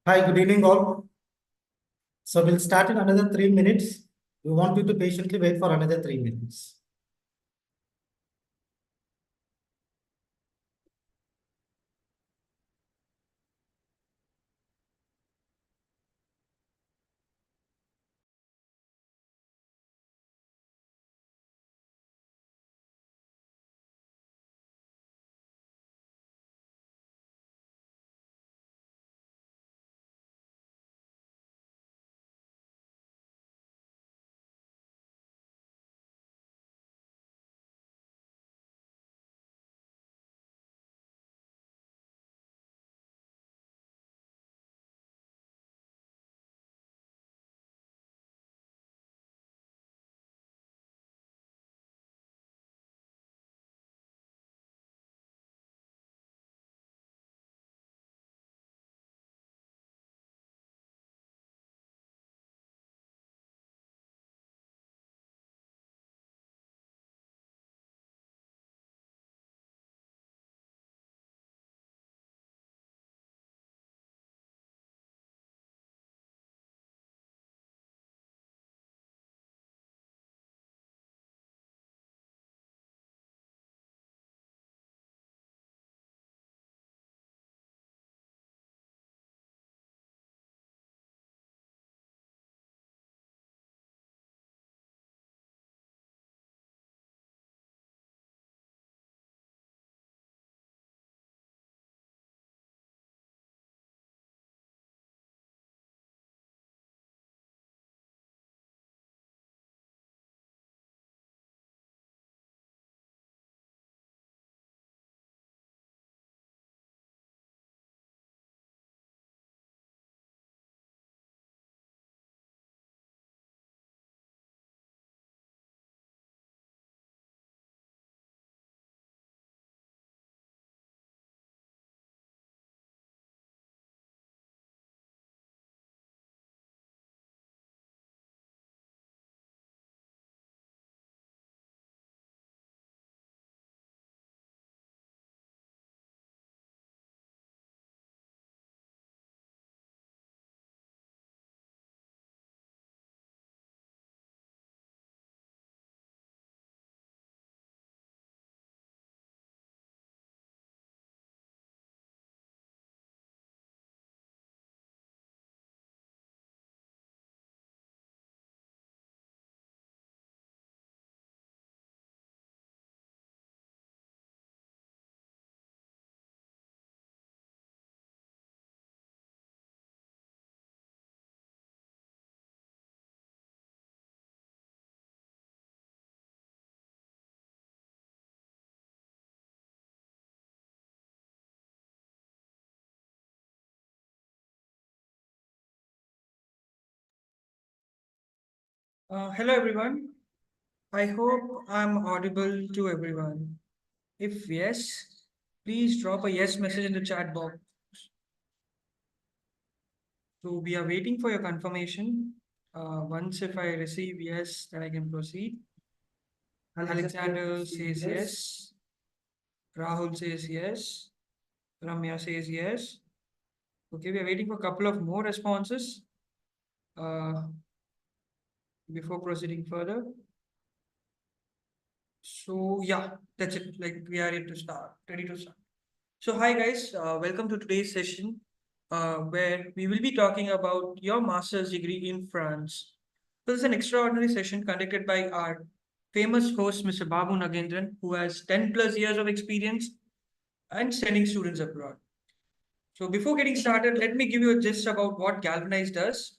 Hi, good evening all. So we'll start in another 3 minutes. We want you to patiently wait for another 3 minutes. Hello everyone. I hope I'm audible to everyone. If yes, please drop a yes message in the chat box. So we are waiting for your confirmation. Once if I receive yes, then I can proceed. Alexander says yes. Rahul says yes. Ramya says yes. Okay, we are waiting for a couple of more responses uh, before proceeding further. So yeah, that's it. Like we are ready to start. Ready to start. So, hi guys, welcome to today's session where we will be talking about your master's degree in France. This is an extraordinary session conducted by our famous host, Mr. Babu Nagendran, who has 10 plus years of experience and sending students abroad. So, before getting started, let me give you a gist about what Galvanize does.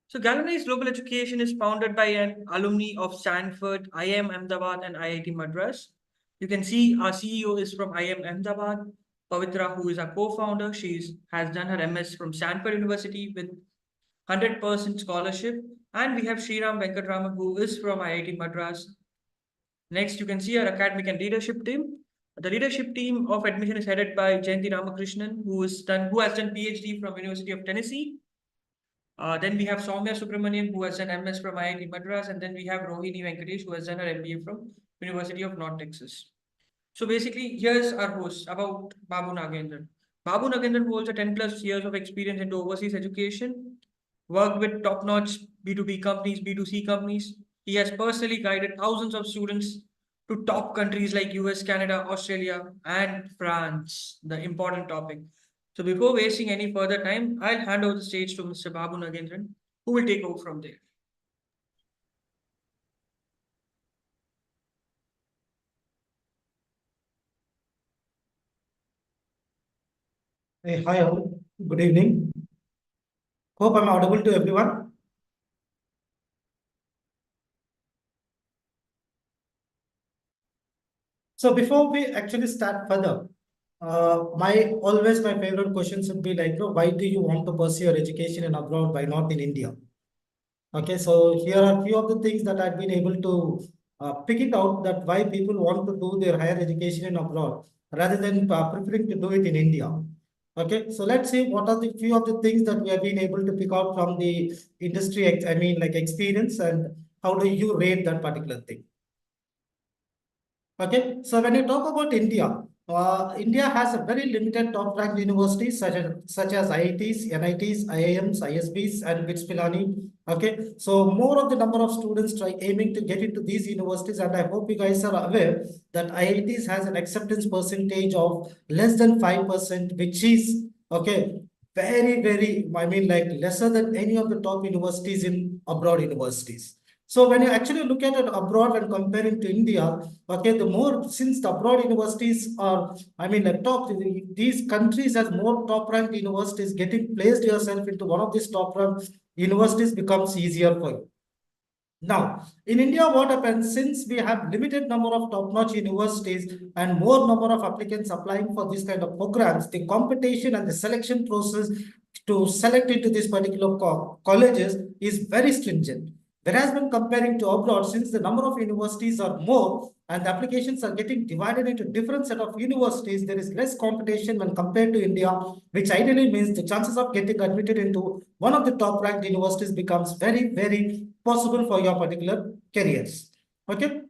So, Galvanize Global Education is founded by an alumni of Stanford, IIM Ahmedabad, and IIT Madras. You can see our CEO is from IIM Ahmedabad. Pavitra, who is our co-founder, she has done her MS from Stanford University with 100% scholarship. And we have Sriram Venkatraman, who is from IIT Madras. Next, you can see our academic and leadership team. The leadership team of admission is headed by Jayanti Ramakrishnan, who has done PhD from University of Tennessee. Then we have Soumya Subramanian, who has done MS from IIT Madras, and then we have Rohini Venkatesh, who has done her MBA from University of North Texas. So basically, here's our host about Babu Nagendra. Babu Nagendra holds a 10 plus years of experience into overseas education, worked with top-notch B2B companies, B2C companies. He has personally guided thousands of students to top countries like US, Canada, Australia, and France, the important topic. So before wasting any further time, I'll hand over the stage to Mr. Babu Nagendran, who will take over from there. Hey, hi all. Good evening. Hope I'm audible to everyone. So before we actually start further, my favorite questions would be like, why do you want to pursue your education in abroad? Why not in India? Okay, so here are a few of the things that I've been able to pick it out that why people want to do their higher education in abroad rather than preferring to do it in India. Okay, so let's see what are the few of the things that we have been able to pick out from the industry, like experience, and how do you rate that particular thing. Okay, so when you talk about India, India has a very limited top-ranked universities such as IITs, NITs, IIMs, ISBs, and BITS Pilani. Okay, so more of the number of students try aiming to get into these universities, and I hope you guys are aware that IITs has an acceptance percentage of less than 5%, which is okay, very, I mean, like lesser than any of the top universities in abroad universities. So when you actually look at it abroad and comparing to India, okay, the more since the abroad universities are, I mean, like top, these countries has more top ranked universities, getting placed yourself into one of these top ranked universities becomes easier for you. Now, in India, what happens since we have limited number of top-notch universities and more number of applicants applying for these kind of programs, the competition and the selection process to select into these particular colleges is very stringent. Whereas when comparing to abroad, since the number of universities are more and the applications are getting divided into different set of universities, there is less competition when compared to India, which ideally means the chances of getting admitted into one of the top ranked universities becomes very possible for your particular careers. Okay.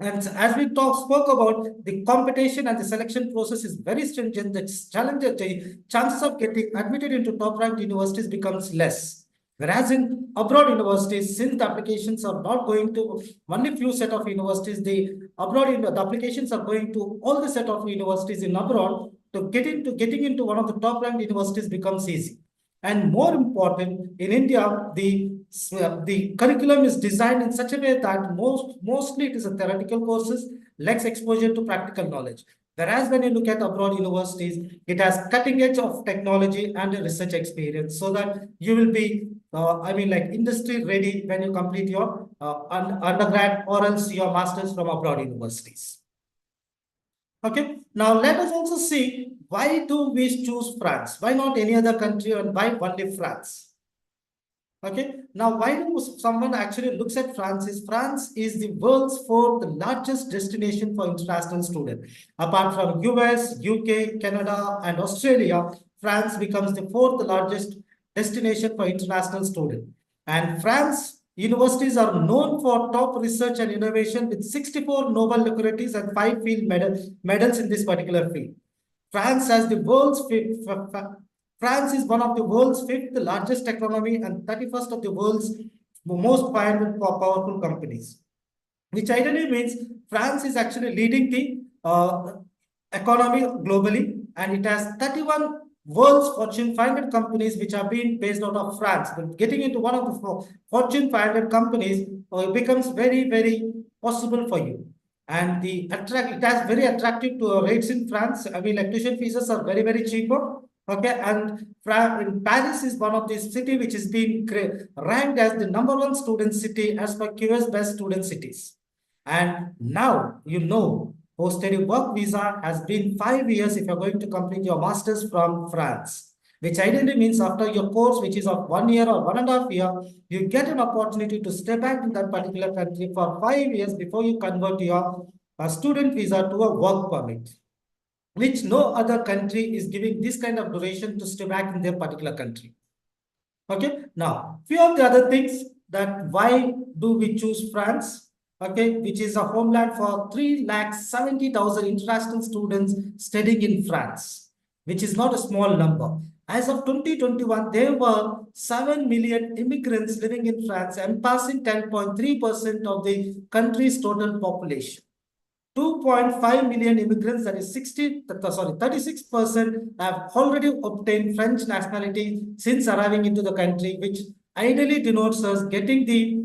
And as we spoke about, the competition and the selection process is very stringent. The chances of getting admitted into top-ranked universities becomes less. Whereas in abroad universities, since the applications are not going to only few set of universities, the applications are going to all the set of universities in abroad. To getting into one of the top-ranked universities becomes easy. And more important, in India, the curriculum is designed in such a way that mostly it is a theoretical courses, less exposure to practical knowledge. Whereas when you look at abroad universities, it has cutting edge of technology and a research experience, so that you will be, I mean, like industry ready when you complete your undergrad or else your masters from abroad universities. Okay, now let us also see why do we choose France? Why not any other country and why only France? Okay, now why do someone actually looks at France is the world's fourth largest destination for international students. Apart from US, UK, Canada, and Australia, France becomes the fourth largest destination for international students. And France universities are known for top research and innovation with 64 Nobel laureates and 5 field medals in this particular field. France has the world's fifth, France is one of the world's fifth largest economy and 31st of the world's most powerful companies, which ideally means France is actually leading the economy globally, and it has 31 world's Fortune 500 companies which are being based out of France. But getting into one of the Fortune 500 companies becomes very possible for you. And it has very attractive to rates in France. I mean, like tuition fees are very cheaper. Okay, and in Paris is one of the city which is being ranked as the #1 student city as per QS best student cities. And now you know post-study work visa has been 5 years if you're going to complete your master's from France, which ideally means after your course, which is of 1 year or 1.5 years, you get an opportunity to stay back in that particular country for 5 years before you convert your student visa to a work permit, which no other country is giving this kind of duration to stay back in their particular country. Okay, now few of the other things that why do we choose France? okay, which is a homeland for 3,70,000 international students studying in France, which is not a small number. As of 2021, there were 7 million immigrants living in France, encompassing 10.3% of the country's total population. 2.5 million immigrants, that is 36%, have already obtained French nationality since arriving into the country, which ideally denotes us getting the,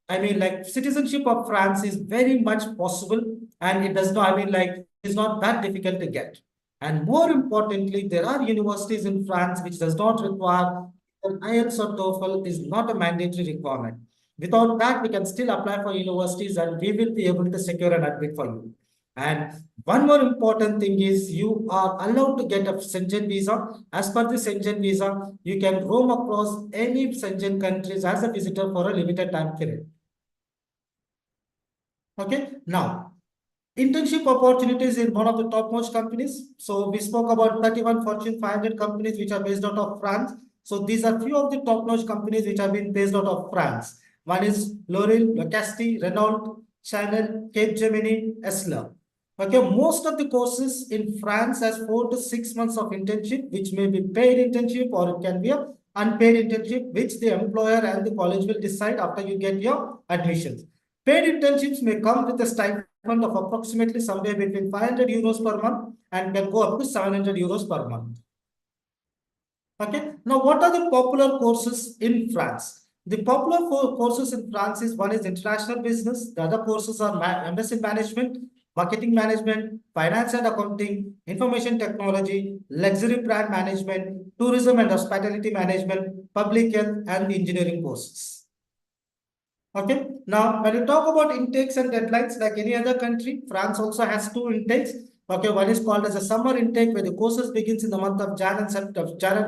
like citizenship of France is very much possible, and it does not, it's not that difficult to get. And more importantly, there are universities in France which does not require an IELTS or TOEFL is not a mandatory requirement. Without that, we can still apply for universities and we will be able to secure an admit for you. And one more important thing is you are allowed to get a Schengen visa. As per the Schengen visa, you can roam across any Schengen countries as a visitor for a limited time period. Okay, now internship opportunities in one of the topmost companies. So we spoke about 31 Fortune 500 companies which are based out of France. So these are few of the top-notch companies which have been based out of France. One is L'Oreal, Lacasti, Renault, Chanel, Capgemini, Esler. Okay, most of the courses in France has 4 to 6 months of internship, which may be paid internship or it can be a unpaid internship, which the employer and the college will decide after you get your admissions. Paid internships may come with a stipend of approximately somewhere between 500 euros per month and can go up to 700 euros per month. Okay, now what are the popular courses in France? The popular courses in France is one is international business, the other courses are embassy management, marketing management, finance and accounting, information technology, luxury brand management, tourism and hospitality management, public health, and engineering courses. Okay, now when you talk about intakes and deadlines, like any other country, France also has 2 intakes. Okay, one is called as a summer intake where the courses begins in the month of Jan and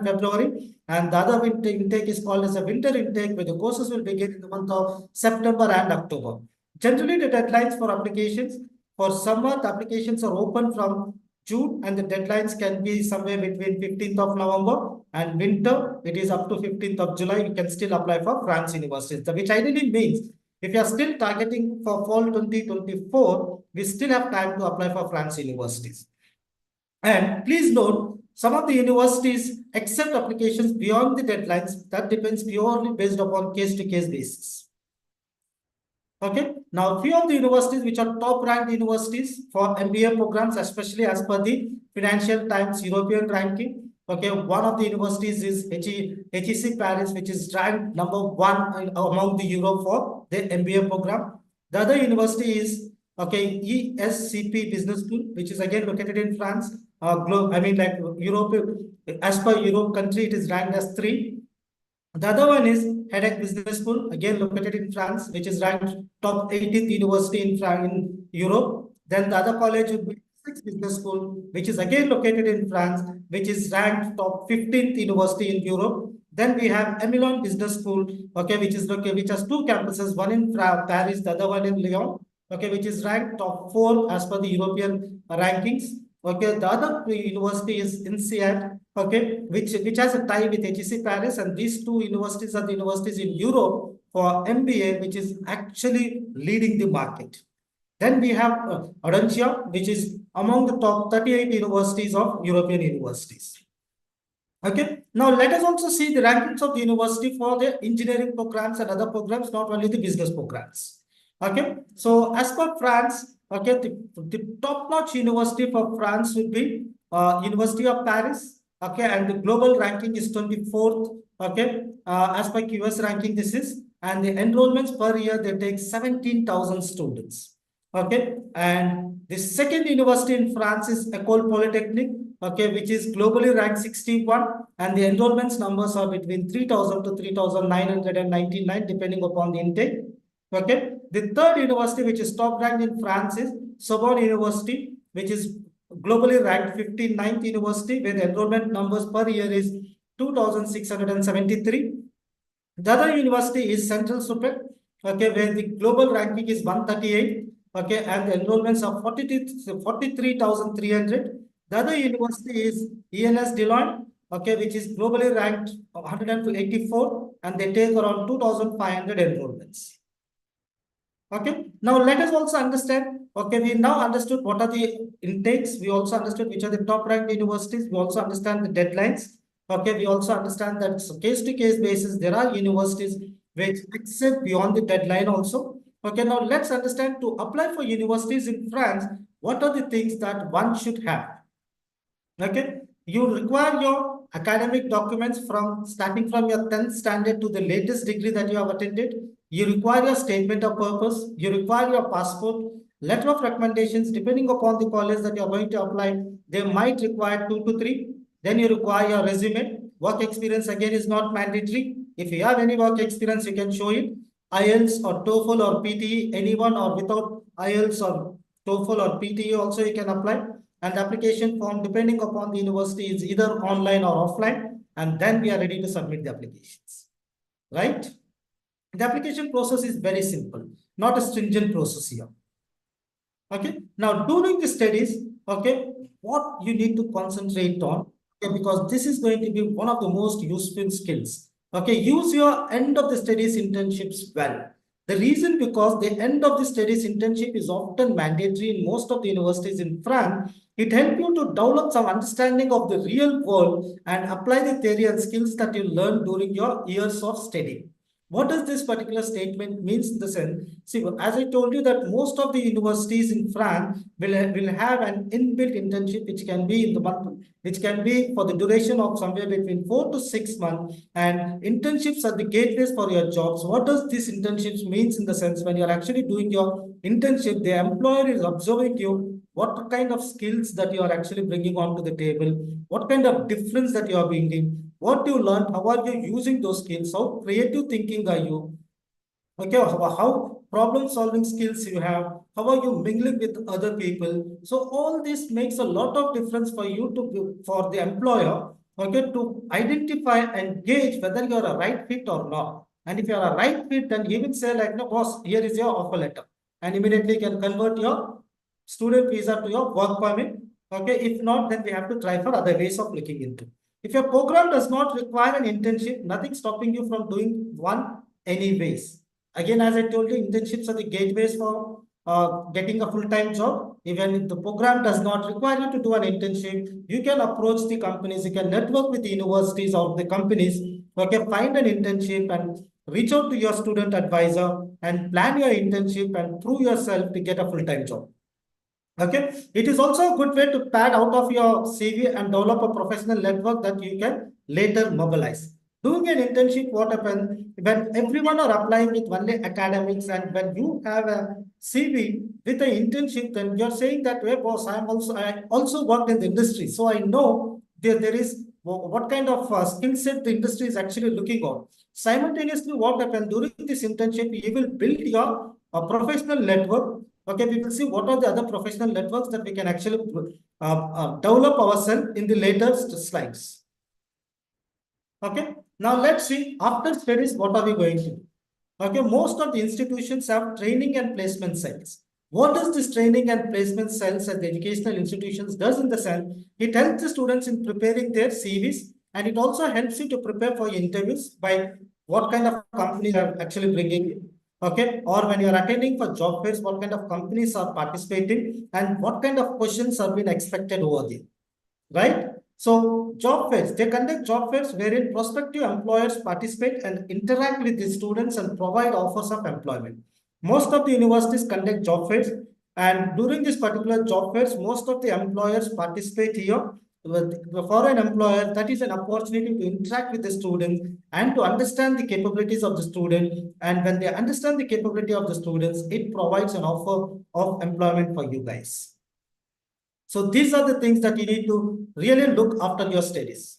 February, and the other intake is called as a winter intake where the courses will begin in the month of September and October. Generally, the deadlines for applications for summer, the applications are open from June, and the deadlines can be somewhere between 15th of November, and winter, it is up to 15th of July. You can still apply for France universities, which ideally means if you are still targeting for fall 2024, we still have time to apply for France universities. And please note, some of the universities accept applications beyond the deadlines. That depends purely based upon case-to-case basis. Okay, now few of the universities which are top ranked universities for MBA programs, especially as per the Financial Times European ranking. Okay, one of the universities is HEC Paris, which is ranked #1 among the Europe for the MBA program. The other university is ESCP Business School, which is again located in France. Europe, as per Europe country, it is ranked as 3. The other one is Headache Business School, again located in France, which is ranked top 18th university in Europe. Then the other college would be Six Business School, which is again located in France, which is ranked top 15th university in Europe. Then we have Emilon Business School, which has 2 campuses, one in Paris, the other one in Lyon, which is ranked top 4 as per the European rankings. Okay, the other university is INSEAD, which has a tie with HEC Paris, and these 2 universities are the universities in Europe for MBA, which is actually leading the market. Then we have Audencia, which is among the top 38 universities of European universities. Okay, now let us also see the rankings of the university for the engineering programs and other programs, not only the business programs. Okay, so as per France, the top-notch university for France would be University of Paris. Okay, and the global ranking is 24th. Okay, as per QS ranking, this is, and the enrollments per year they take 17,000 students. Okay, and the second university in France is École Polytechnique, which is globally ranked 61, and the enrollments numbers are between 3,000 to 3,999 depending upon the intake. Okay, the third university which is top ranked in France is Sorbonne University, which is globally ranked 59th university, where the enrollment numbers per year is 2,673. The other university is Central Supet, where the global ranking is 138, and the enrollments are 43,300. The other university is ENS de Lyon, which is globally ranked 184, and they take around 2,500 enrollments. Okay, now let us also understand. Okay, we now understood what are the intakes. We also understood which are the top ranked universities. We also understand the deadlines. Okay, we also understand that case to case basis, there are universities which exceed beyond the deadline also. Okay, now let's understand to apply for universities in France, what are the things that one should have? Okay, you require your academic documents from starting from your 10th standard to the latest degree that you have attended. You require your statement of purpose. You require your passport, letter of recommendations. Depending upon the college that you are going to apply, they might require 2 to 3. Then you require your resume. Work experience again is not mandatory. If you have any work experience, you can show it. IELTS or TOEFL or PTE, anyone or without IELTS or TOEFL or PTE also you can apply. And the application form, depending upon the university, is either online or offline, and then we are ready to submit the applications, right? The application process is very simple, not a stringent process here. Okay, now during the studies, okay, what you need to concentrate on, okay, because this is going to be one of the most useful skills. Okay, use your end of the studies internships well. The reason because the end of the studies internship is often mandatory in most of the universities in France. It helps you to develop some understanding of the real world and apply the theory and skills that you learned during your years of study. What does this particular statement means in the sense? See, as I told you that most of the universities in France will have an inbuilt internship which can be in the month, which can be for the duration of somewhere between 4 to 6 months. And internships are the gateways for your jobs. What does this internships means in the sense when you're actually doing your internship, the employer is observing you, what kind of skills that you are actually bringing onto the table, what kind of difference that you are bringing, what you learned, how are you using those skills, how creative thinking are you, okay, how problem solving skills you have, how are you mingling with other people. So all this makes a lot of difference for you to, for the employer, okay, to identify and gauge whether you're a right fit or not. And if you're a right fit, then he will say like, no boss, here is your offer letter, and immediately can convert your student visa to your work permit. Okay, if not, then we have to try for other ways of looking into. If your program does not require an internship, nothing stopping you from doing one anyways. Again, as I told you, internships are the gateways for getting a full-time job. Even if the program does not require you to do an internship, you can approach the companies, you can network with the universities or the companies, okay, find an internship and reach out to your student advisor and plan your internship and prove yourself to get a full-time job. Okay, it is also a good way to pad out of your CV and develop a professional network that you can later mobilize. Doing an internship, what happens when everyone are applying with only academics, and when you have a CV with an internship, then you're saying that, hey boss, I also worked in the industry, so I know there is what kind of skill set the industry is actually looking on. Simultaneously, what happens during this internship, you will build your professional network. Okay, we will see what are the other professional networks that we can actually develop ourselves in the latest slides. Okay, now let's see after studies, what are we going to do? Okay, most of the institutions have training and placement cells. What does this training and placement cells at the educational institutions does in the sense? It helps the students in preparing their CVs, and it also helps you to prepare for interviews by what kind of companies are actually bringing in. Okay, or when you are attending for job fairs, what kind of companies are participating and what kind of questions are being expected over there, right? So job fairs, they conduct job fairs wherein prospective employers participate and interact with the students and provide offers of employment. Most of the universities conduct job fairs, and during this particular job fairs, most of the employers participate here. For an employer, that is an opportunity to interact with the students and to understand the capabilities of the student. And when they understand the capability of the students, it provides an offer of employment for you guys. So these are the things that you need to really look after your studies.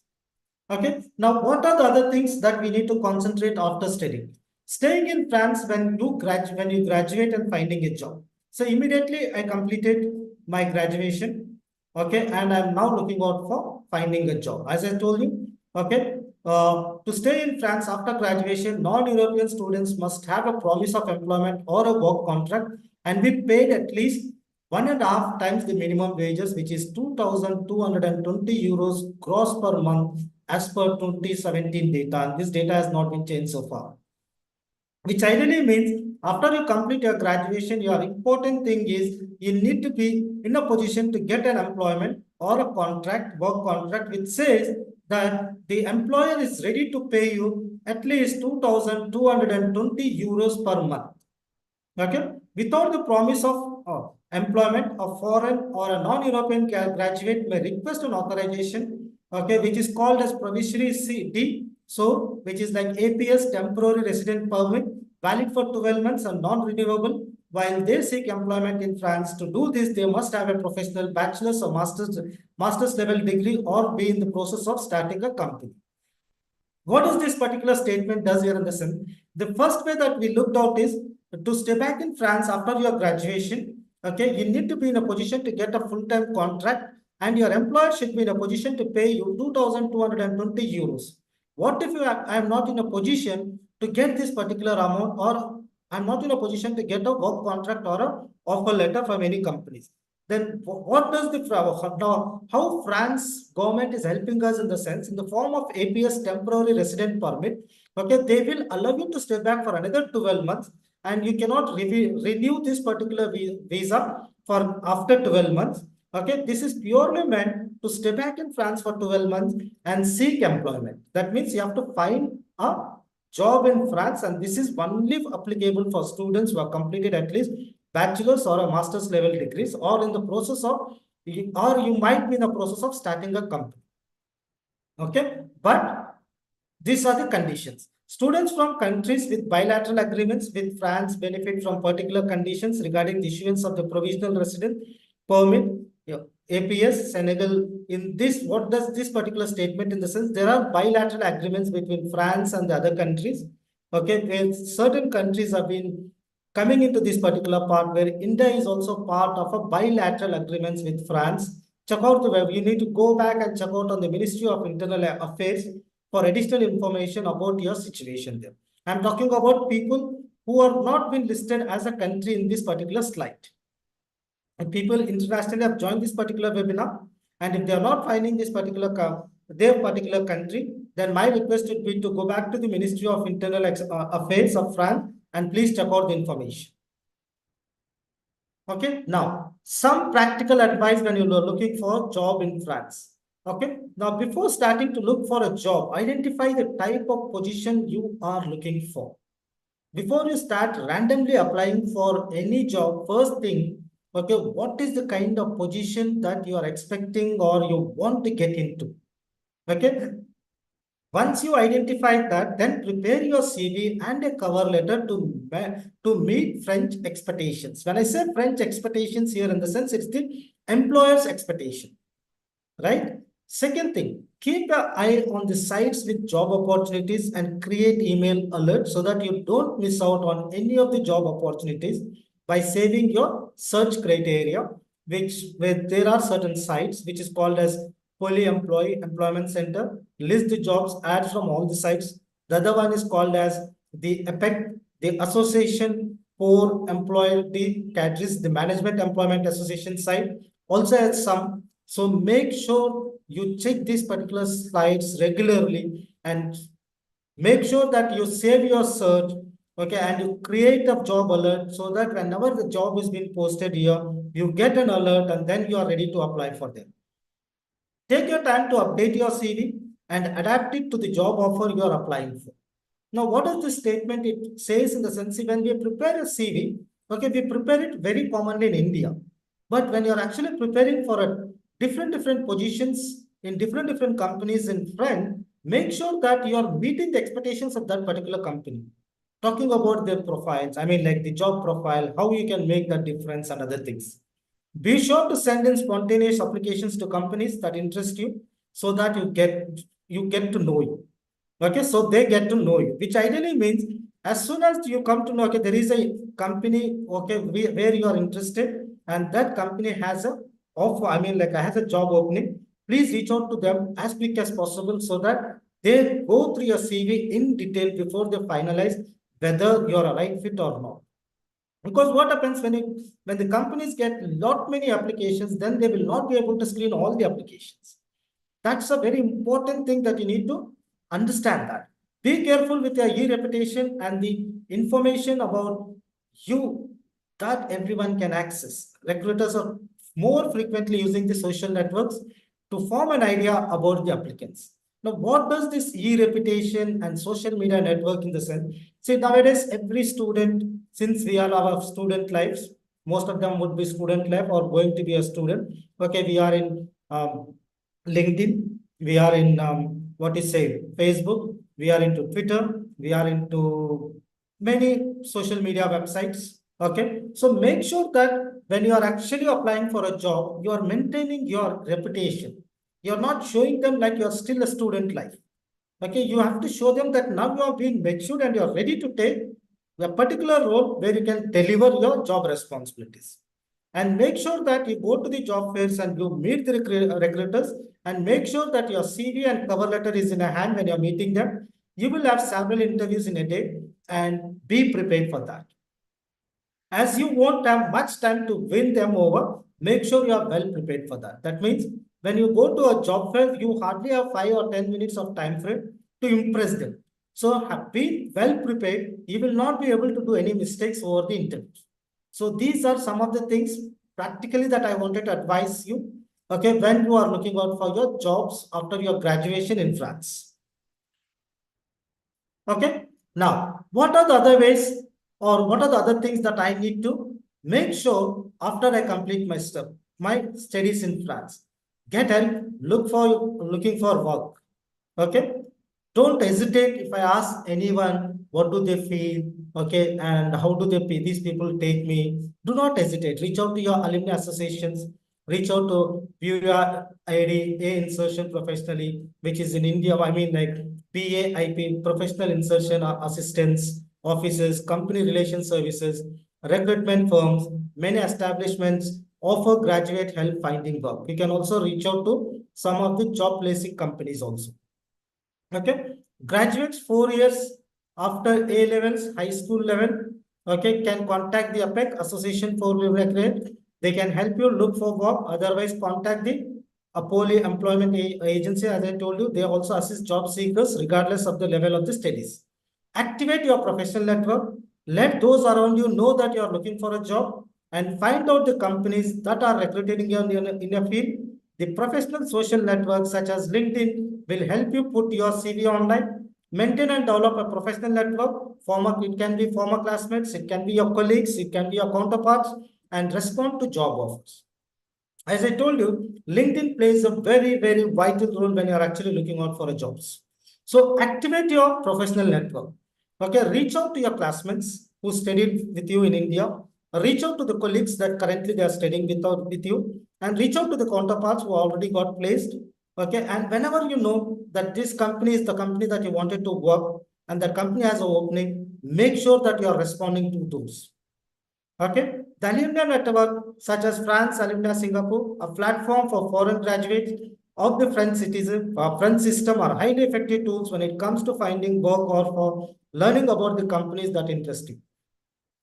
Okay. Now, what are the other things that we need to concentrate after studying? Staying in France when you graduate and finding a job. So immediately I completed my graduation. Okay, and I'm now looking out for finding a job. As I told you, okay, to stay in France after graduation, non-European students must have a promise of employment or a work contract and be paid at least 1.5 times the minimum wages, which is 2,220 euros gross per month as per 2017 data. And this data has not been changed so far, which ideally means After you complete your graduation, your important thing is you need to be in a position to get an employment or a contract, work contract, which says that the employer is ready to pay you at least 2,220 euros per month. Okay, without the promise of employment, a foreign or a non-European graduate may request an authorization, okay, which is called as provisionary CD, so which is like APS, temporary resident permit, valid for 12 months and non-renewable. While they seek employment in France, to do this, they must have a professional bachelor's or master's level degree or be in the process of starting a company. What does this particular statement does here in the sense? The first way that we looked out is to stay back in France after your graduation. Okay, you need to be in a position to get a full-time contract, and your employer should be in a position to pay you 2,220 euros. What if I am not in a position to get this particular amount, or I'm not in a position to get a work contract or a offer letter from any companies? Then what does the how France government is helping us in the sense in the form of APS, temporary resident permit? Okay, they will allow you to stay back for another 12 months, and you cannot renew this particular visa for after 12 months. Okay, this is purely meant to stay back in France for 12 months and seek employment. That means you have to find a job in France, and this is only applicable for students who have completed at least bachelor's or a master's level degrees, or in the process of, or you might be in the process of starting a company. Okay, but these are the conditions. Students from countries with bilateral agreements with France benefit from particular conditions regarding the issuance of the provisional resident permit, APS, Senegal. In this, what does this particular statement in the sense? There are bilateral agreements between France and the other countries. Okay, where certain countries have been coming into this particular part where India is also part of a bilateral agreements with France. Check out the web. You need to go back and check out on the Ministry of Internal Affairs for additional information about your situation there. I'm talking about people who are not been listed as a country in this particular slide. And people internationally have joined this particular webinar, and if they are not finding this particular their particular country, then my request would be to go back to the Ministry of Internal Affairs of France and please check out the information. Okay, now some practical advice when you are looking for a job in France. Okay, now before starting to look for a job, identify the type of position you are looking for. Before you start randomly applying for any job, first thing, okay, what is the kind of position that you are expecting or you want to get into? Okay, once you identify that, then prepare your CV and a cover letter to meet French expectations. When I say French expectations here, in the sense, it's the employer's expectation, right? Second thing, keep an eye on the sites with job opportunities and create email alerts so that you don't miss out on any of the job opportunities by saving your search criteria, where there are certain sites which is called as Employment Center, list the jobs, ads from all the sites. The other one is called as the EPEC, the Association for Employability Categories, the Management Employment Association site also has some. So make sure you check these particular slides regularly and make sure that you save your search, okay, and you create a job alert so that whenever the job is being posted here, you get an alert and then you are ready to apply for them. Take your time to update your CV and adapt it to the job offer you are applying for. Now, what is this statement? It says in the sense when we prepare a CV, okay, we prepare it very commonly in India. But when you're actually preparing for a different positions in different companies in France, make sure that you are meeting the expectations of that particular company. Talking about their profiles, I mean like the job profile, how you can make that difference and other things. Be sure to send in spontaneous applications to companies that interest you so that you get to know you. Okay, so they get to know you, which ideally means as soon as you come to know, okay, there is a company, okay, where you are interested, and that company has a offer, I mean, like has a job opening, please reach out to them as quick as possible so that they go through your CV in detail before they finalize whether you're a right fit or not. Because what happens when the companies get lot many applications, then they will not be able to screen all the applications. That's a very important thing that you need to understand that. Be careful with your e-reputation and the information about that everyone can access. Recruiters are more frequently using the social networks to form an idea about the applicants. Now, what does this e-reputation and social media network in the sense? See, nowadays, every student, since we all have student lives, most of them would be student life or going to be a student. Okay, we are in LinkedIn, we are in what is say Facebook, we are into Twitter, we are into many social media websites. Okay, so make sure that when you are actually applying for a job, you are maintaining your reputation. You're not showing them like you're still a student life. Okay, you have to show them that now you are being matured and you're ready to take a particular role where you can deliver your job responsibilities. And make sure that you go to the job fairs and you meet the recruiters, and make sure that your CV and cover letter is in a hand when you're meeting them. You will have several interviews in a day, and be prepared for that. As you won't have much time to win them over, make sure you are well prepared for that. That means when you go to a job fair, you hardly have 5 or 10 minutes of time frame to impress them. So be well prepared. You will not be able to do any mistakes over the interview. So these are some of the things practically that I wanted to advise you. Okay, when you are looking out for your jobs after your graduation in France. Okay. Now, what are the other ways or what are the other things that I need to make sure after I complete my studies in France? Get help, looking for work. Okay. Don't hesitate if I ask anyone what do they feel, okay, and how do these people take me. Do not hesitate. Reach out to your alumni associations. Reach out to Bureau ID, A Insertion Professionally, which is in India. I mean, like PAIP, Professional Insertion Assistance Offices, Company Relation Services, recruitment firms. Many establishments offer graduate help finding work. You can also reach out to some of the job placing companies also. Okay, graduates 4 years after A levels, high school level, okay, can contact the APEC Association for Graduate. They can help you look for work. Otherwise, contact the Apollo Employment Agency. As I told you, they also assist job seekers regardless of the level of the studies. Activate your professional network. Let those around you know that you are looking for a job, and find out the companies that are recruiting you in your field. The professional social networks such as LinkedIn will help you put your CV online, maintain and develop a professional network. It can be former classmates, it can be your colleagues, it can be your counterparts, and respond to job offers. As I told you, LinkedIn plays a very, very vital role when you're actually looking out for a jobs. So activate your professional network. Okay, reach out to your classmates who studied with you in India. Reach out to the colleagues that currently they are studying with you, and reach out to the counterparts who already got placed. Okay, and whenever you know that this company is the company that you wanted to work and that company has an opening, make sure that you are responding to those. Okay, the alumni network such as France Alumni Singapore, a platform for foreign graduates of the French system are highly effective tools when it comes to finding work or for learning about the companies that interest you.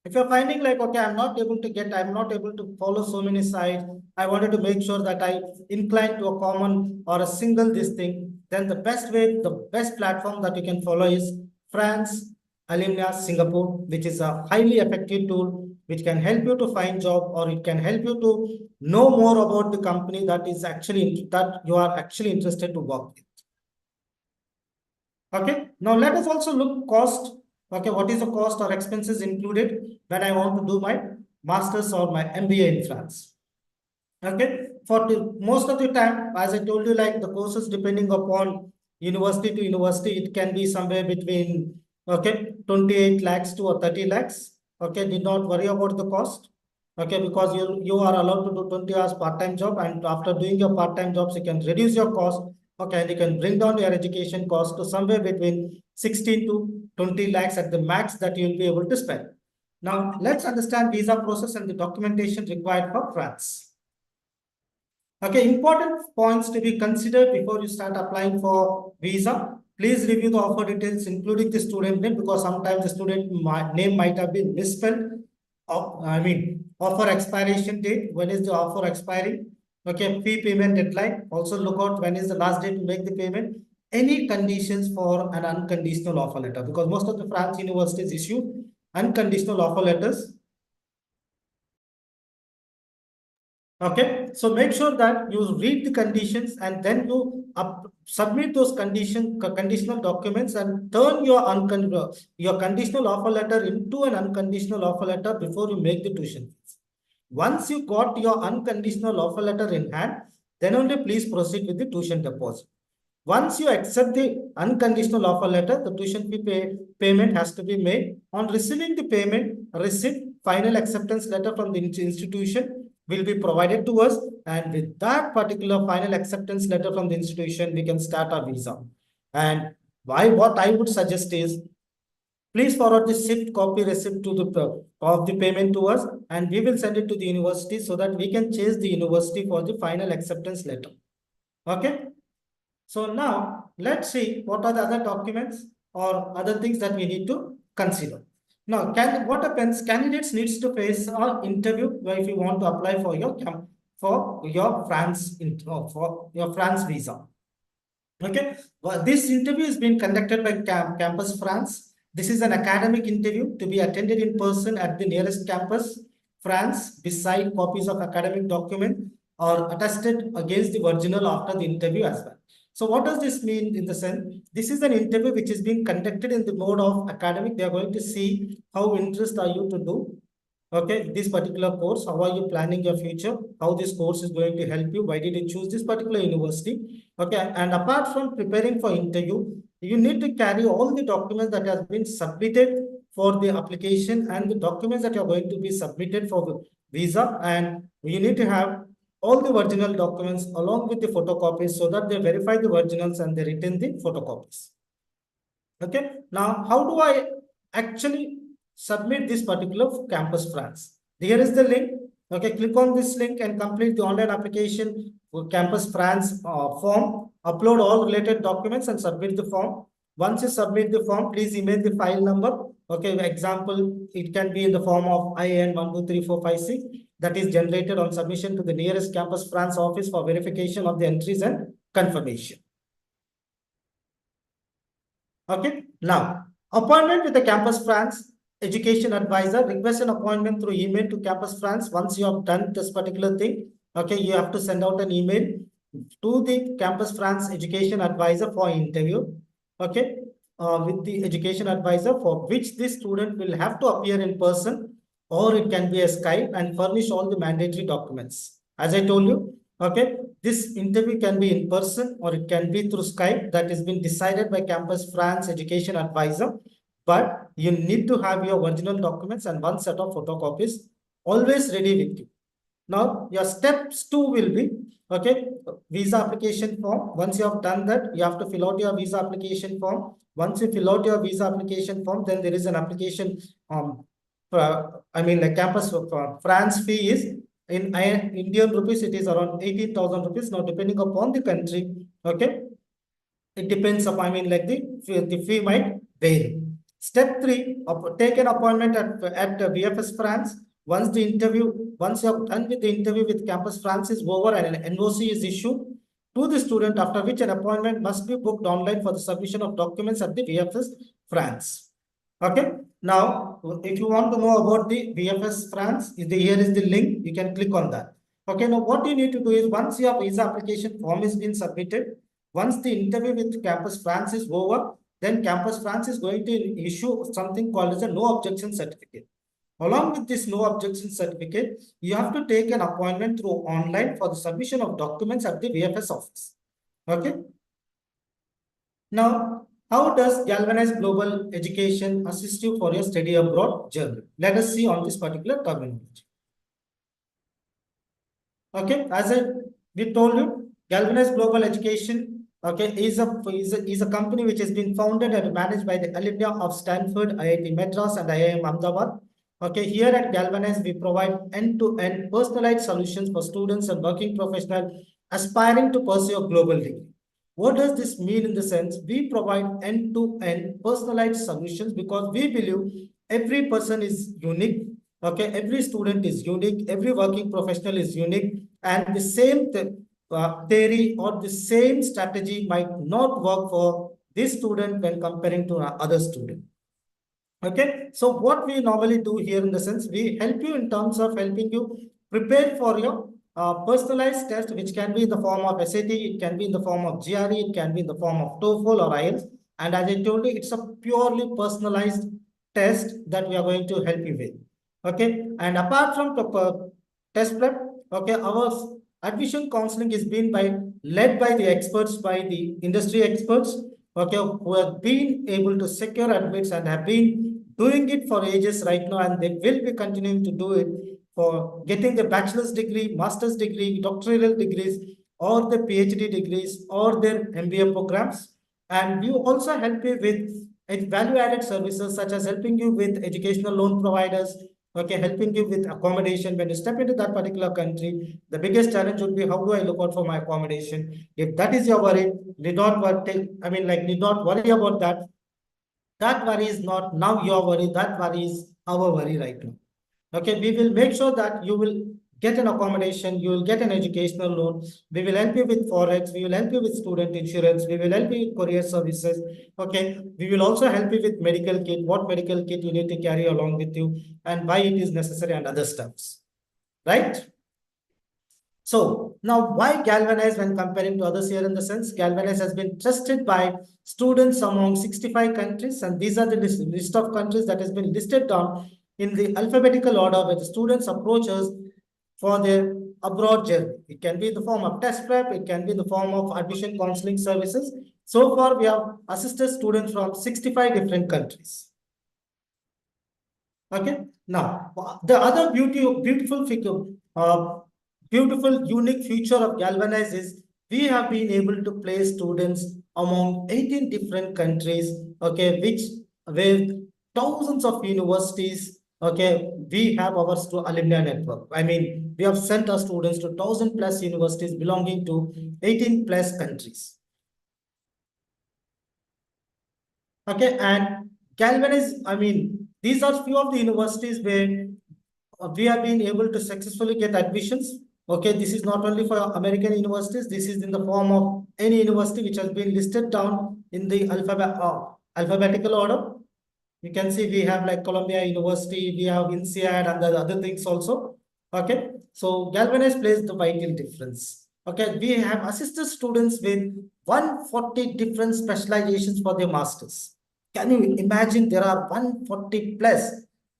If you're finding like, okay, I'm not able to follow so many sites, I wanted to make sure that I incline to a common or a single this thing, then the best platform that you can follow is France Alumni Singapore, which is a highly effective tool which can help you to find job, or it can help you to know more about the company that you are actually interested to work with. Okay, now let us also look cost. Okay, what is the cost or expenses included when I want to do my master's or my MBA in France? Okay, for most of the time, as I told you, like the courses depending upon university to university, it can be somewhere between 28 lakhs to 30 lakhs. Okay, did not worry about the cost. Okay, because you are allowed to do 20 hours part-time job, and after doing your part-time jobs, you can reduce your cost. Okay, and you can bring down your education cost to somewhere between 16 to 20 lakhs at the max that you will be able to spend. Now, let's understand visa process and the documentation required for France. Okay, important points to be considered before you start applying for visa. Please review the offer details, including the student name, because sometimes the student name might have been misspelled. Offer expiration date. When is the offer expiring? Okay, fee payment deadline. Also look out when is the last day to make the payment. Any conditions for an unconditional offer letter, because most of the France universities issue unconditional offer letters. Okay, so make sure that you read the conditions and then you submit those conditional documents and turn your conditional offer letter into an unconditional offer letter before you make the tuition fees. Once you got your unconditional offer letter in hand, then only please proceed with the tuition deposit. Once you accept the unconditional offer letter, the tuition fee payment has to be made. On receiving the payment receipt, final acceptance letter from the institution will be provided to us. And with that particular final acceptance letter from the institution, we can start our visa. And what I would suggest is, please forward the shipped copy receipt to of the payment to us, and we will send it to the university so that we can chase the university for the final acceptance letter. Okay. So now let's see what are the other documents or other things that we need to consider. Now, what happens? Candidates needs to face an interview if you want to apply for your France visa. Okay, well, this interview is being conducted by Campus France. This is an academic interview to be attended in person at the nearest campus, France, beside copies of academic document or attested against the original after the interview as well. So what does this mean in the sense? This is an interview which is being conducted in the mode of academic. They are going to see how interested are you to do, okay, this particular course. How are you planning your future? How this course is going to help you? Why did you choose this particular university? Okay, and apart from preparing for interview, you need to carry all the documents that have been submitted for the application and the documents that are going to be submitted for the visa, and you need to have all the original documents along with the photocopies so that they verify the originals and they return the photocopies. Okay, now how do I actually submit this particular Campus France? Here is the link. Okay, click on this link and complete the online application for Campus France form. Upload all related documents and submit the form. Once you submit the form, please email the file number. Okay, example, it can be in the form of IN 123456 that is generated on submission to the nearest Campus France office for verification of the entries and confirmation. Okay, now appointment with the Campus France education advisor. Request an appointment through email to Campus France. Once you have done this particular thing, okay, you have to send out an email to the Campus France education advisor for interview. Okay, with the education advisor, for which the student will have to appear in person, or it can be a Skype, and furnish all the mandatory documents. As I told you, okay, this interview can be in person or it can be through Skype. That has been decided by Campus France education advisor. But you need to have your original documents and one set of photocopies always ready with you. Now, your steps 2 will be, okay, visa application form. Once you have done that, you have to fill out your visa application form. Once you fill out your visa application form, then there is an application, like Campus France fee is in Indian rupees, it is around 18,000 rupees. Now, depending upon the country, okay, it depends upon, the fee might vary. Step 3, take an appointment at VFS France. Once you have done with the interview with Campus France is over and an NOC is issued to the student, after which an appointment must be booked online for the submission of documents at the VFS France. Okay. Now, if you want to know about the VFS France, here is the link. You can click on that. Okay. Now, what you need to do is, once your visa application form is been submitted, once the interview with Campus France is over, then Campus France is going to issue something called as a no objection certificate. Along with this no objection certificate, you have to take an appointment through online for the submission of documents at the VFS office. Okay. Now, how does Galvanize Global Education assist you for your study abroad journey? Let us see on this particular terminology. Okay, we told you, Galvanize Global Education, okay, is a company which has been founded and managed by the alumni of Stanford, IIT Madras, and IIM Ahmedabad. Okay, here at Galvanize, we provide end-to-end personalized solutions for students and working professionals aspiring to pursue a global degree. What does this mean in the sense? We provide end-to-end personalized solutions because we believe every person is unique. Okay, every student is unique, every working professional is unique, and the same theory or the same strategy might not work for this student when comparing to other student. Okay, so what we normally do here in the sense, we help you in terms of helping you prepare for your personalized test, which can be in the form of SAT, it can be in the form of GRE, it can be in the form of TOEFL or IELTS. And as I told you, it's a purely personalized test that we are going to help you with. Okay. And apart from test prep, okay, our admission counseling is being led by the experts, by the industry experts, okay, who have been able to secure admits and have been doing it for ages right now, and they will be continuing to do it for getting the bachelor's degree, master's degree, doctoral degrees, or the PhD degrees, or their MBA programs. And we also help you with value-added services such as helping you with educational loan providers, okay, helping you with accommodation. When you step into that particular country, the biggest challenge would be, how do I look out for my accommodation? If that is your worry, need not worry, need not worry about that. That worry is not now your worry, that worry is our worry right now. Okay, we will make sure that you will get an accommodation, you will get an educational loan. We will help you with forex, we will help you with student insurance, we will help you with courier services. Okay, we will also help you with medical kit, what medical kit you need to carry along with you, and why it is necessary, and other stuffs. Right? So now, why Galvanize when comparing to others here? In the sense, Galvanize has been trusted by students among 65 countries, and these are the list of countries that has been listed down in the alphabetical order where the students approach us for their abroad journey. It can be in the form of test prep, it can be in the form of admission counseling services. So far, we have assisted students from 65 different countries. Okay. Now, the other beautiful figure, beautiful, unique feature of Galvanize is we have been able to place students among 18 different countries, okay, which with thousands of universities, okay, we have our alumni network. I mean, we have sent our students to 1,000 plus universities belonging to 18 plus countries. Okay, and Galvanize, these are few of the universities where we have been able to successfully get admissions. Okay, this is not only for American universities, this is in the form of any university which has been listed down in the alphabetical order. You can see we have like Columbia University, we have INSEAD and the other things also. Okay, so Galvanize plays the vital difference. Okay, we have assisted students with 140 different specializations for their masters. Can you imagine there are 140 plus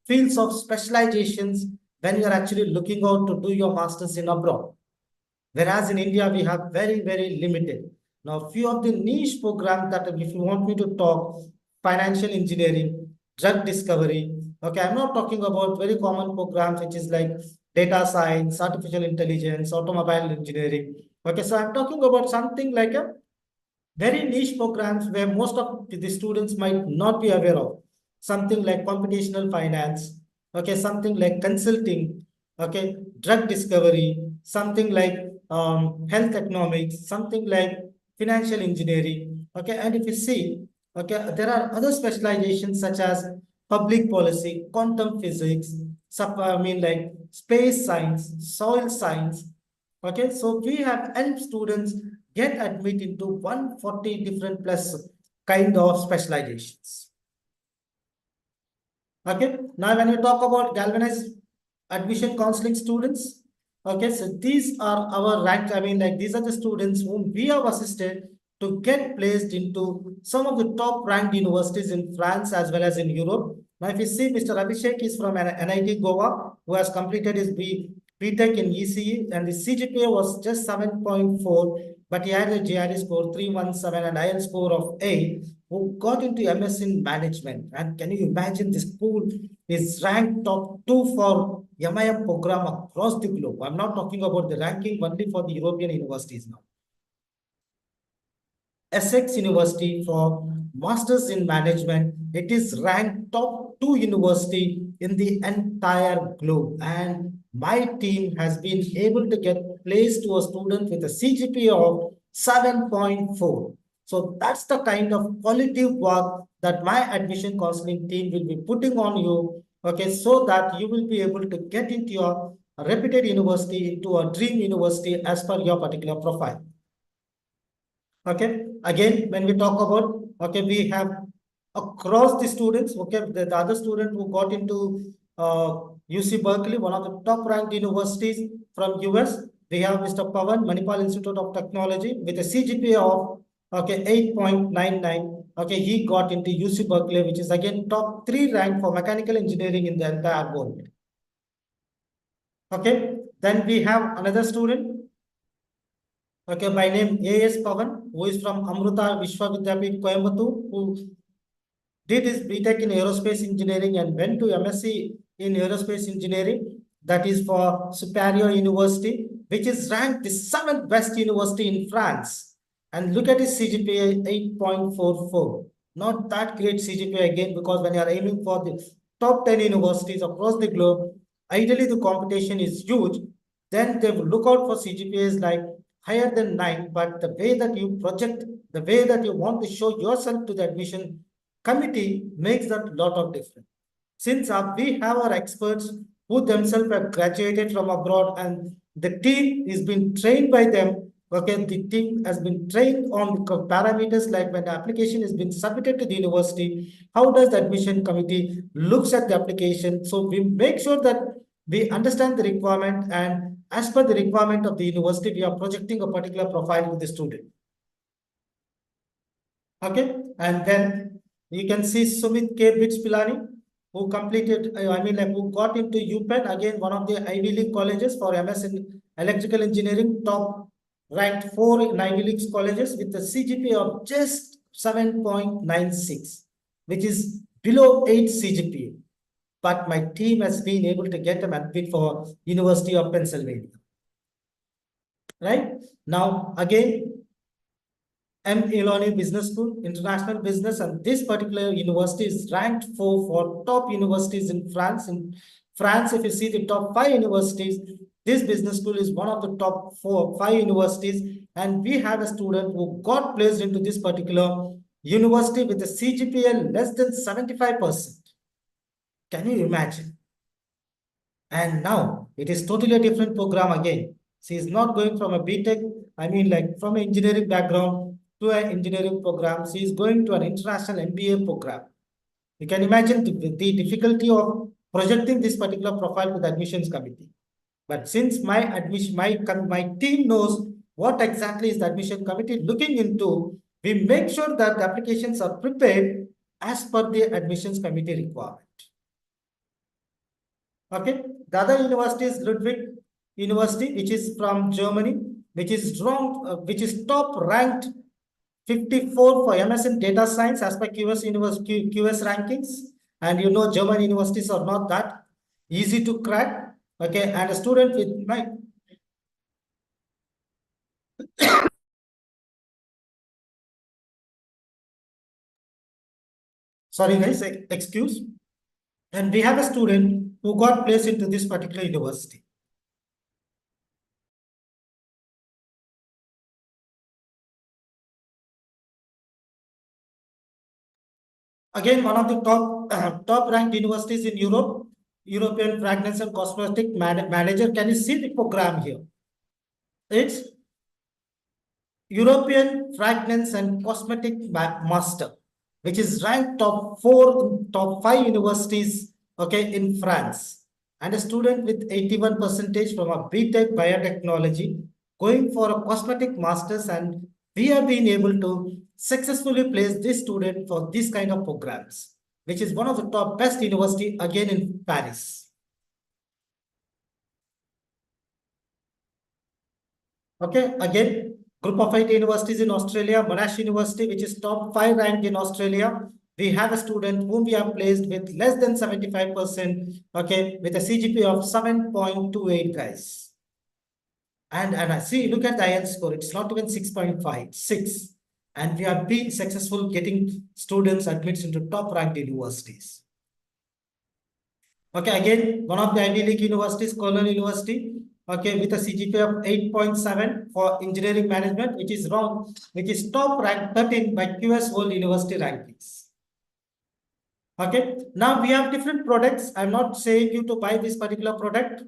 fields of specializations when you are actually looking out to do your masters in abroad? Whereas in India, we have very, very limited. Now, few of the niche programs that if you want me to talk, financial engineering, drug discovery. Okay, I'm not talking about very common programs, which is like data science, artificial intelligence, automobile engineering. Okay, so I'm talking about something like a very niche programs where most of the students might not be aware of. Something like computational finance, okay, something like consulting, okay, drug discovery, something like health economics, something like financial engineering, okay. And if you see, okay, there are other specializations such as public policy, quantum physics, like space science, soil science, okay. So we have helped students get admitted into 140 different plus kind of specializations. Okay, now when you talk about galvanized admission counseling students, okay, so these are our ranked, these are the students whom we have assisted to get placed into some of the top ranked universities in France as well as in Europe. Now, if you see, Mr. Abhishek is from NIT Goa, who has completed his BTech in ECE, and the CGPA was just 7.4, but he had a GRE score 317 and IELTS score of 8, who got into MS in management. And can you imagine, this school is ranked top 2 for MIM program across the globe. I'm not talking about the ranking only for the European universities now. Essex University for Masters in Management. It is ranked top 2 university in the entire globe. And my team has been able to get placed to a student with a CGPA of 7.4. So that's the kind of quality work that my admission counseling team will be putting on you, okay, so that you will be able to get into your reputed university, into a dream university as per your particular profile. Okay, again, when we talk about, okay, we have across the students, okay, the other student who got into UC Berkeley, one of the top ranked universities from US, we have Mr. Pawan, Manipal Institute of Technology, with a CGPA of 8.99. Okay, he got into UC Berkeley, which is again top 3 rank for mechanical engineering in the entire world. Okay, then we have another student, okay, by name A.S. Pavan, who is from Amruta Vishwavidyapit, Coimbatore, who did his BTech in aerospace engineering and went to MSc in aerospace engineering, that is for Superior University, which is ranked the 7th best university in France. And look at his CGPA 8.44. Not that great CGPA again, because when you are aiming for the top 10 universities across the globe, ideally the competition is huge. Then they will look out for CGPAs like higher than 9, but the way that you project, the way that you want to show yourself to the admission committee makes that lot of difference. Since we have our experts who themselves have graduated from abroad and the team is being trained by them, okay, the team has been trained on the parameters like when the application has been submitted to the university, how does the admission committee looks at the application. So we make sure that we understand the requirement, and as per the requirement of the university, we are projecting a particular profile to the student. Okay, and then you can see Sumit K. Pilani, who completed, who got into UPenn, again, one of the Ivy League colleges for MS in electrical engineering, top ranked 4 in Ivy League colleges with a CGPA of just 7.96, which is below 8 CGPA. But my team has been able to get them admit for University of Pennsylvania. Right? Now, again, Ilani Business School, International Business, and this particular university is ranked for top universities in France. In France, if you see the top 5 universities, this business school is one of the top 5 universities, and we have a student who got placed into this particular university with a CGPA less than 75%. Can you imagine? And now it is totally a different program again. She is not going from a BTech, from an engineering background to an engineering program. She is going to an international MBA program. You can imagine the difficulty of projecting this particular profile to the admissions committee. But since my team knows what exactly is the admission committee looking into, we make sure that the applications are prepared as per the admissions committee requirement. Okay, the other university is Ludwig University, which is from Germany, which is top ranked 54 for MS in data science as per QS rankings. And you know, German universities are not that easy to crack. Okay, and a student with my sorry guys, excuse. And we have a student who got placed into this particular university. Again, one of the top ranked universities in Europe, European Fragrance and Cosmetic Manager. Can you see the program here? It's European Fragrance and Cosmetic Master, which is ranked top 5 universities, okay, in France. And a student with 81% from a BTech Biotechnology going for a cosmetic masters, and we have been able to successfully place this student for this kind of programs, which is one of the top best university again in Paris. Okay, again, group of 8 universities in Australia, Monash University, which is top 5 ranked in Australia. We have a student whom we have placed with less than 75%, okay, with a CGPA of 7.28, guys. And I see, look at the IELTS score, it's not even 6.5, 6. And we have been successful getting students admits into top ranked universities. Okay, again, one of the Ivy League universities, Cornell University, okay, with a CGPA of 8.7 for engineering management, which is top ranked 13 by QS World University rankings. Okay, now we have different products. I'm not saying you to buy this particular product.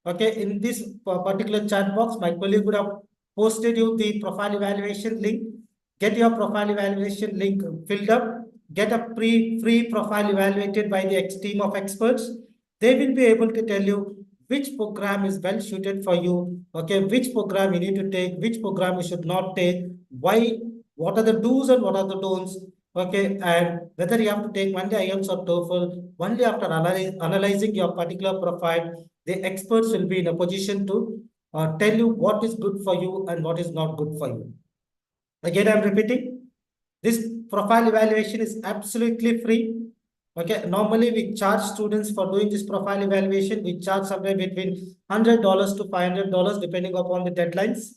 Okay, in this particular chat box, my colleague would have posted you the profile evaluation link. Get your profile evaluation link filled up. Get a free profile evaluated by the team of experts. They will be able to tell you which program is well suited for you, okay, which program you need to take, which program you should not take, why, what are the do's and what are the don'ts, okay, and whether you have to take only IELTS or TOEFL. Only after analyzing your particular profile, the experts will be in a position to tell you what is good for you and what is not good for you. Again, I'm repeating, this profile evaluation is absolutely free. Okay, normally we charge students for doing this profile evaluation. We charge somewhere between $100 to $500 depending upon the deadlines.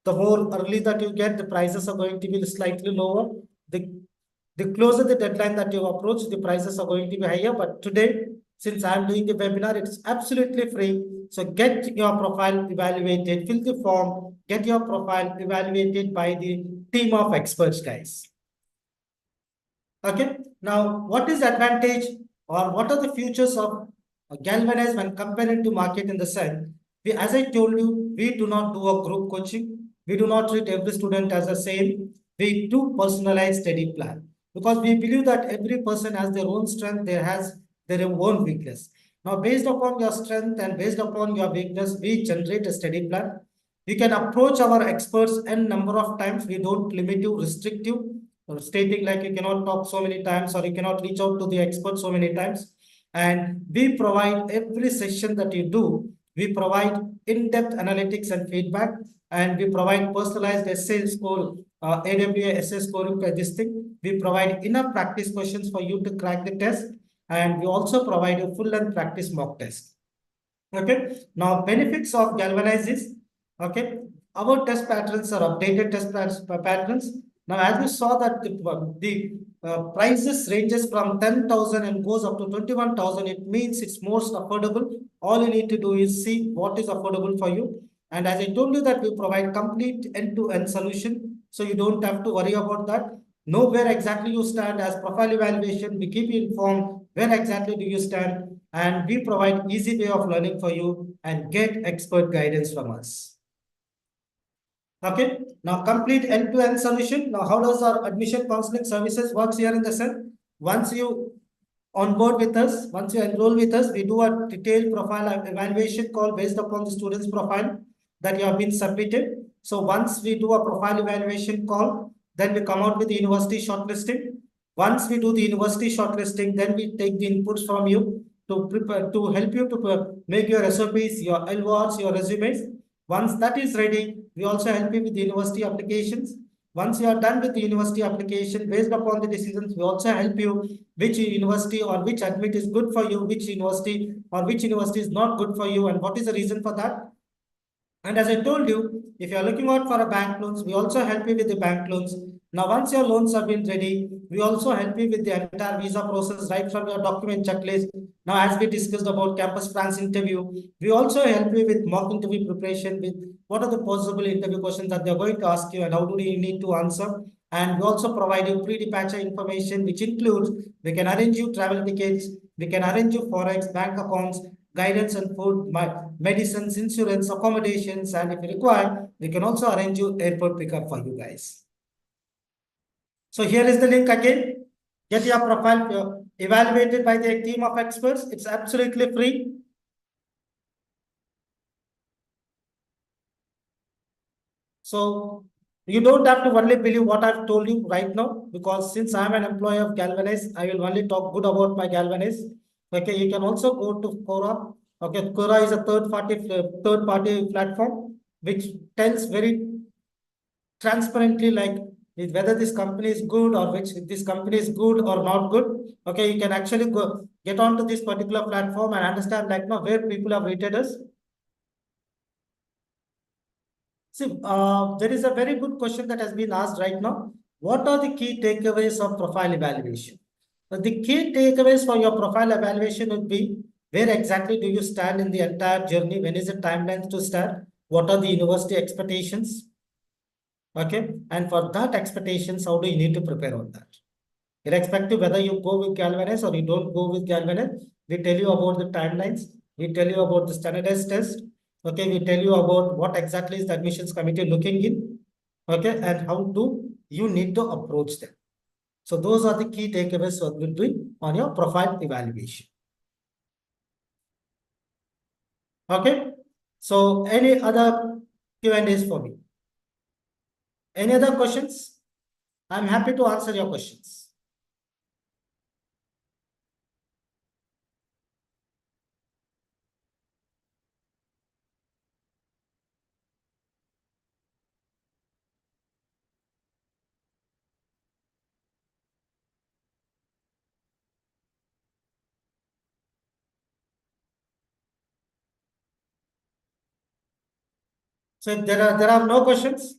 The more early that you get, the prices are going to be slightly lower. The closer the deadline that you approach, the prices are going to be higher. But today, since I'm doing the webinar, it's absolutely free. So get your profile evaluated, fill the form, get your profile evaluated by the team of experts, guys. Okay, now what is advantage or what are the futures of Galvanize when compared to market in the sense? As I told you, we do not do a group coaching. We do not treat every student as the same. We do personalized study plan because we believe that every person has their own strength, there has their own weakness. Now, based upon your strength and based upon your weakness, we generate a study plan. You can approach our experts n number of times. We don't limit you, restrict you, or stating like you cannot talk so many times or you cannot reach out to the expert so many times. And we provide every session that you do, we provide in-depth analytics and feedback, and we provide personalized essay score, AWA essay scoring by this thing. We provide enough practice questions for you to crack the test, and we also provide a full-length practice mock test. Okay, now benefits of Galvanize is, okay, our test patterns are updated test patterns. Now, as we saw that the prices ranges from 10,000 and goes up to 21,000, it means it's most affordable. All you need to do is see what is affordable for you. And as I told you that we provide complete end-to-end solution, so you don't have to worry about that. Know where exactly you stand as profile evaluation. We keep you informed where exactly do you stand, and we provide easy way of learning for you and get expert guidance from us. Okay, now complete end-to-end solution. Now, how does our admission counseling services works here in the sense? Once you on board with us, once you enroll with us, we do a detailed profile evaluation call based upon the student's profile that you have been submitted. So once we do a profile evaluation call, then we come out with the university shortlisting. Once we do the university shortlisting, then we take the inputs from you to prepare to help you to make your SOPs, your LWARs, your resumes. Once that is ready, we also help you with the university applications. Once you are done with the university application, based upon the decisions, we also help you which university or which admit is good for you, which university or which university is not good for you, and what is the reason for that. And as I told you, if you are looking out for a bank loans, we also help you with the bank loans. Now, once your loans have been ready, we also help you with the entire visa process, right from your document checklist. Now, as we discussed about Campus France interview, we also help you with mock interview preparation, with what are the possible interview questions that they're going to ask you and how do you need to answer. And we also provide you pre-departure information, which includes we can arrange you travel tickets, we can arrange you forex, bank accounts, guidance and food, medicines, insurance, accommodations, and if required, we can also arrange you airport pickup for you guys. So here is the link again. Get your profile evaluated by the team of experts. It's absolutely free. So you don't have to only believe what I've told you right now, because since I'm an employee of Galvanize, I will only talk good about my Galvanize. Okay, you can also go to Quora. Okay, Quora is a third party platform which tells very transparently like whether this company is good or which this company is good or not good. Okay, you can actually go get onto this particular platform and understand like now where people have rated us. See, there is a very good question that has been asked right now. What are the key takeaways of profile evaluation? The key takeaways for your profile evaluation would be where exactly do you stand in the entire journey? When is the timeline to start? What are the university expectations? Okay, and for that expectations, how do you need to prepare on that? Irrespective whether you go with Galvanize or you don't go with Galvanize, we tell you about the timelines, we tell you about the standardized test, okay, we tell you about what exactly is the admissions committee looking in, okay, and how do you need to approach them. So those are the key takeaways what we'll do on your profile evaluation. Okay. So any other Q&As for me? Any other questions? I'm happy to answer your questions. So if there are no questions,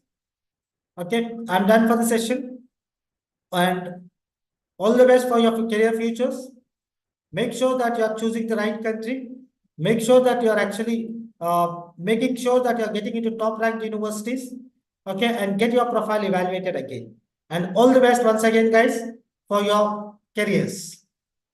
okay, I'm done for the session. And all the best for your career futures. Make sure that you are choosing the right country. Make sure that you are actually making sure that you are getting into top ranked universities. Okay, and get your profile evaluated again. And all the best once again, guys, for your careers.